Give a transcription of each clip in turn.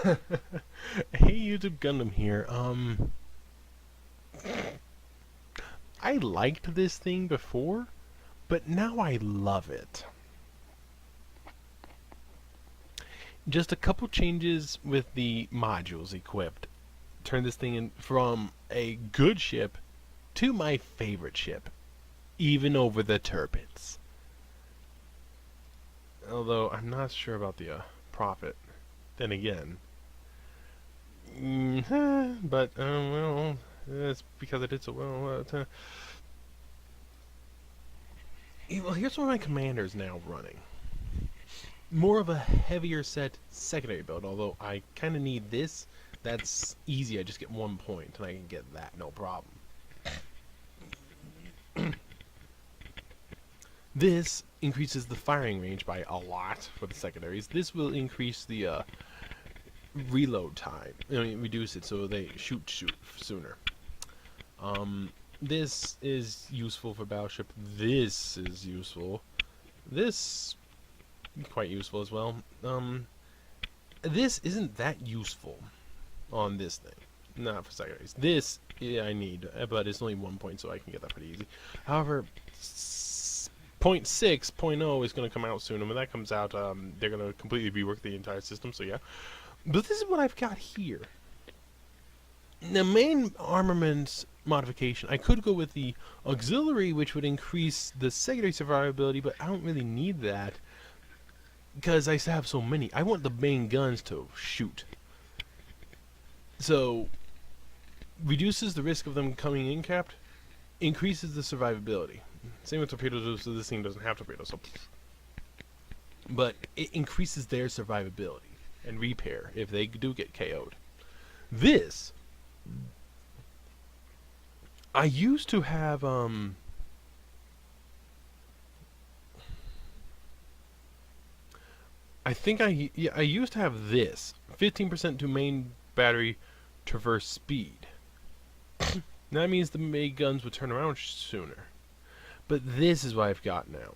Hey YouTube Gundam here. I liked this thing before, but now I love it. Just a couple changes with the modules equipped turn this thing in from a good ship to my favorite ship, even over the Turpits. Although I'm not sure about the profit. Then again, but well, it's because I did so well. Well, here's one of my commanders now running. More of a heavier set secondary build, although I kind of need this. That's easy, I just get 1 point, and I can get that, no problem. This increases the firing range by a lot for the secondaries. This will increase the reload time. Reduce it so they shoot sooner. This is useful for battleship. This is useful. This quite useful as well. This isn't that useful on this thing. Not for secondaries. This, yeah, I need, but it's only 1 point, so I can get that pretty easy. However, 0.6.0 is going to come out soon, and when that comes out, they're going to completely rework the entire system, so yeah. But this is what I've got here. The main armaments modification, I could go with the auxiliary, which would increase the secondary survivability, but I don't really need that because I have so many. I want the main guns to shoot. So, reduces the risk of them coming in capped, increases the survivability. Same with torpedoes, so this thing doesn't have torpedoes. So, but it increases their survivability and repair if they do get KO'd. This, I used to have, I think I used to have this 15% to main battery traverse speed. That means the main guns would turn around sooner. But this is what I've got now.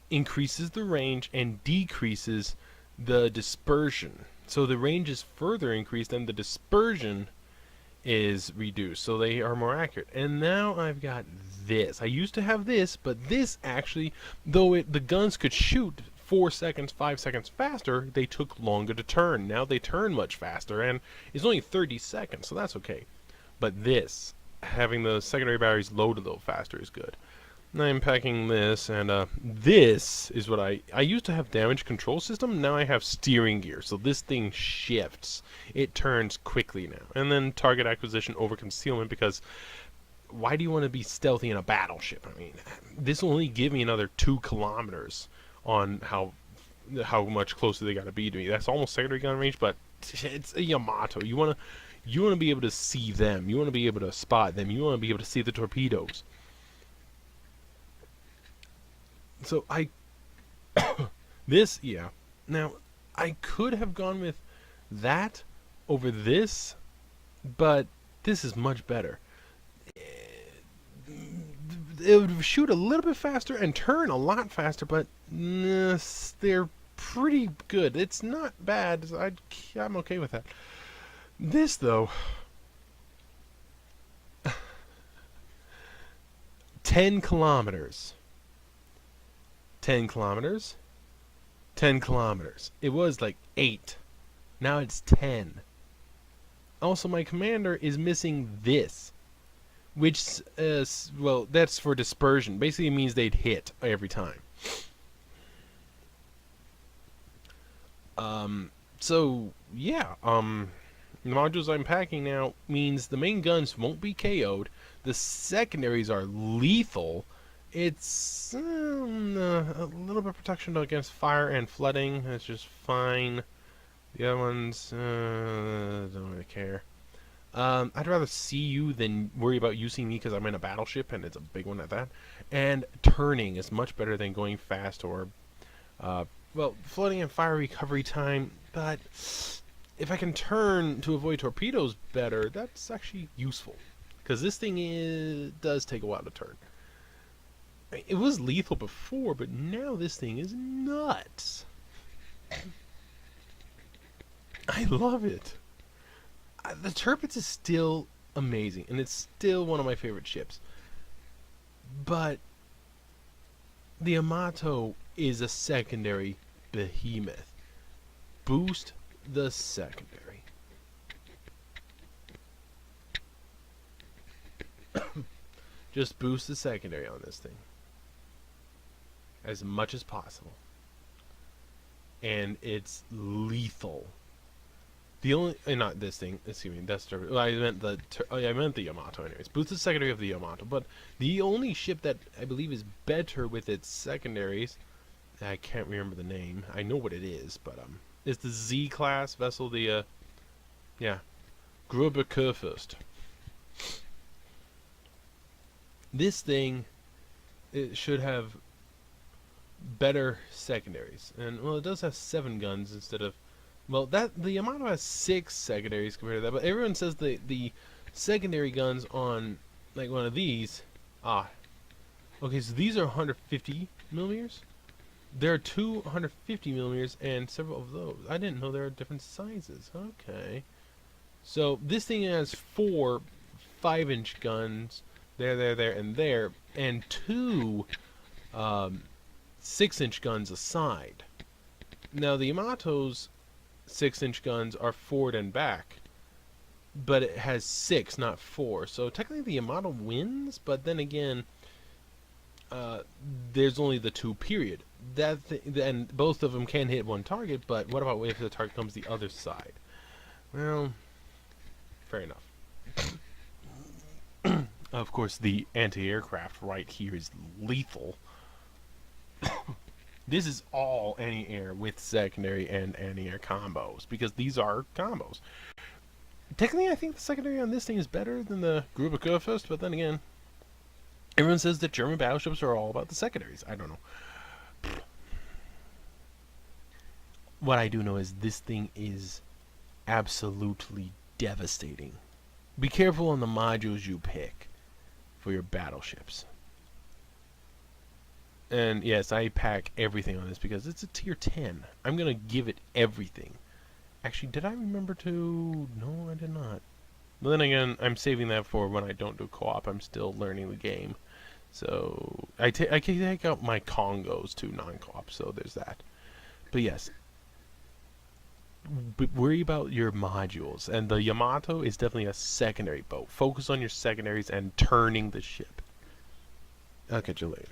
Increases the range and decreases the dispersion. So the range is further increased and the dispersion is reduced. So they are more accurate. And now I've got this. I used to have this, but this actually, though the guns could shoot 4 seconds, 5 seconds faster, they took longer to turn. Now they turn much faster, and it's only 30 seconds, so that's okay. But this, having the secondary batteries load a little faster is good. Now I'm packing this, and this is what I used to have damage control system, now I have steering gear, so this thing shifts. It turns quickly now. And then target acquisition over concealment, because why do you want to be stealthy in a battleship? I mean, this will only give me another 2 kilometers on how much closer they got to be to me. That's almost secondary gun range, but it's a Yamato. You want to be able to see them. You want to be able to spot them. You want to be able to see the torpedoes. So this, yeah. Now, I could have gone with that over this, but this is much better. It would shoot a little bit faster and turn a lot faster, but they're pretty good. It's not bad. I'm okay with that. This, though, 10 kilometers. 10 kilometers. 10 kilometers. It was like 8. Now it's 10. Also, my commander is missing this, which is, well, that's for dispersion. Basically, it means they'd hit every time. So yeah, the modules I'm packing now means the main guns won't be KO'd. The secondaries are lethal. It's a little bit of protection against fire and flooding. That's just fine. The other ones, don't really care. I'd rather see you than worry about you seeing me because I'm in a battleship and it's a big one at that. And turning is much better than going fast or, well, flooding and fire recovery time. But if I can turn to avoid torpedoes better, that's actually useful. Because this thing does take a while to turn. It was lethal before, but now this thing is nuts. I love it. The Tirpitz is still amazing, and it's still one of my favorite ships. But the Yamato is a secondary behemoth. Boost the secondary. Just boost the secondary on this thing as much as possible. And it's lethal. The only, not this thing. Excuse me. That's well, I meant the Yamato. Anyways, boost the secondary of the Yamato. But the only ship that I believe is better with its secondaries, I can't remember the name. I know what it is, but it's the Z class vessel. The Gruber Kurfürst. This thing, it should have better secondaries, and well, it does have 7 guns instead of, well, that the Yamato has 6 secondaries compared to that. But everyone says the secondary guns on like one of these, okay, so these are 150 millimeters. There are 250 millimeters and several of those. I didn't know there are different sizes. Okay, so this thing has 4 5-inch guns. There, and there, and 2 6-inch guns aside. Now the Yamato's 6-inch guns are forward and back, but it has 6, not 4. So technically the Yamato wins, but then again, there's only the 2 period. And both of them can hit one target, but what about if the target comes the other side? Well, fair enough. Of course, the anti-aircraft right here is lethal. This is all anti-air with secondary and anti-air combos, because these are combos. Technically, I think the secondary on this thing is better than the Gruber Kurfürst, but then again, everyone says that German battleships are all about the secondaries. I don't know. What I do know is this thing is absolutely devastating. Be careful on the modules you pick for your battleships. And yes, I pack everything on this because it's a tier 10. I'm going to give it everything. Actually, did I remember to? No, I did not. But then again, I'm saving that for when I don't do co-op. I'm still learning the game. So I can take out my Congos to non-co-op, so there's that. But yes, worry about your modules. And the Yamato is definitely a secondary boat. Focus on your secondaries and turning the ship. I'll catch you later.